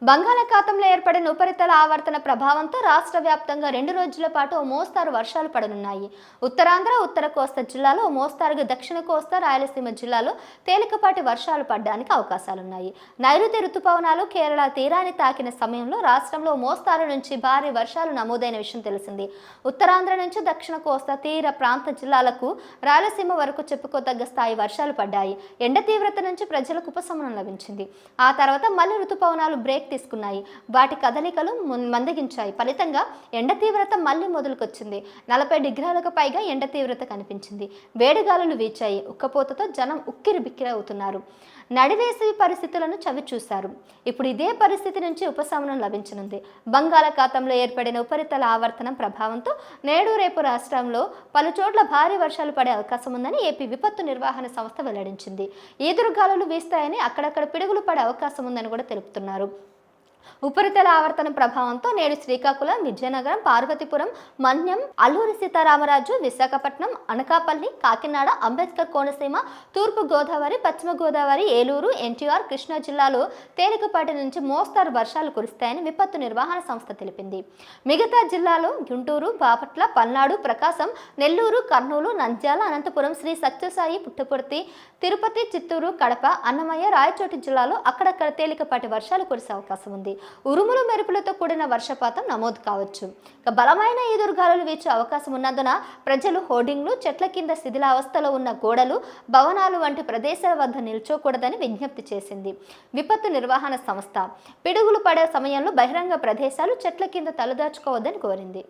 బంగాళాఖాతంలో ఏర్పడిన ఉపరితల ఆవర్తన ప్రభావంతో రాష్ట్ర వ్యాప్తంగా 2 రోజుల పాటు ఓ మోస్తారు వర్షాలు పడనున్నాయి. ఉత్తరాంధ్ర, ఉత్తర కోస్తా జిల్లాలో ఓ మోస్తారుగా, దక్షిణ కోస్తా, రాయలసీమ జిల్లాలో తేలికపాటి వర్షాలు పడడానికి అవకాశాలున్నాయి. నైరుతి రుతుపవనాలు కేరళ తీరాన్ని తాకిన సమయంలో రాష్ట్రంలో మోస్తారు నుంచి భారీ వర్షాలు నమోదైన విషయం తెలిసింది. ఉత్తరాంధ్ర నుంచి దక్షిణ కోస్తా తీర ప్రాంత జిల్లాలకు, రాయలసీమ వరకు చెప్పుకోదగ్గ స్థాయి వర్షాలు పడ్డాయి. ఎండ తీవ్రత నుంచి ప్రజలకు ఉపశమనం లభించింది. ఆ తర్వాత మళ్లీ రుతుపవనాలు బ్రేక్ తీసుకున్నాయి. వాటి కదలికలు మందగించాయి. ఫలితంగా ఎండ తీవ్రత మళ్లీ మొదలుకొచ్చింది. 40 డిగ్రీలకు పైగా ఎండ తీవ్రత కనిపించింది. వేడిగాలులు వీచాయి. ఉక్కపోతతో జనం ఉక్కిరి బిక్కిరి అవుతున్నారు. నడివేసవి పరిస్థితులను చవి చూశారు. ఇప్పుడు ఇదే పరిస్థితి నుంచి ఉపశమనం లభించనుంది. బంగాళాఖాతంలో ఏర్పడిన ఉపరితల ఆవర్తనం ప్రభావంతో నేడు రేపు రాష్ట్రంలో పలుచోట్ల భారీ వర్షాలు పడే అవకాశం ఉందని ఏపీ విపత్తు నిర్వహణ సంస్థ వెల్లడించింది. ఈదురుగాలులు వీస్తాయని, అక్కడక్కడ పిడుగులు పడే అవకాశం ఉందని కూడా తెలుపుతున్నారు. ఉపరితల ఆవర్తన ప్రభావంతో నేడు శ్రీకాకుళం, విజయనగరం, పార్వతీపురం, మన్యం, అల్లూరి సీతారామరాజు, విశాఖపట్నం, అనకాపల్లి, కాకినాడ, అంబేద్కర్ కోనసీమ, తూర్పు గోదావరి, పశ్చిమ గోదావరి, ఏలూరు, ఎన్టీఆర్, కృష్ణా జిల్లాలో తేలికపాటి నుంచి మోస్తారు వర్షాలు కురుస్తాయని విపత్తు నిర్వహణ సంస్థ తెలిపింది. మిగతా జిల్లాలో గుంటూరు, బాపట్ల, పల్నాడు, ప్రకాశం, నెల్లూరు, కర్నూలు, నంద్యాల, అనంతపురం, శ్రీ సత్యసాయి, పుట్టపర్తి, తిరుపతి, చిత్తూరు, కడప, అన్నమయ్య, రాయచోటి జిల్లాలో అక్కడక్కడ తేలికపాటి వర్షాలు కురిసే అవకాశం ఉంది. ఉరుములు మెరుపులతో కూడిన వర్షపాతం నమోదు కావచ్చు. బలమైన ఈదురుగాలులు వీచే అవకాశం ఉన్నందున ప్రజలు హోర్డింగ్లు, చెట్ల కింద శిథిలావస్థలో ఉన్న గోడలు, భవనాలు వంటి ప్రదేశాల వద్ద నిల్చోకూడదని విజ్ఞప్తి చేసింది విపత్తు నిర్వహణ సంస్థ. పిడుగులు పడే సమయంలో బహిరంగ ప్రదేశాలు, చెట్ల కింద తలదాచుకోవద్దని కోరింది.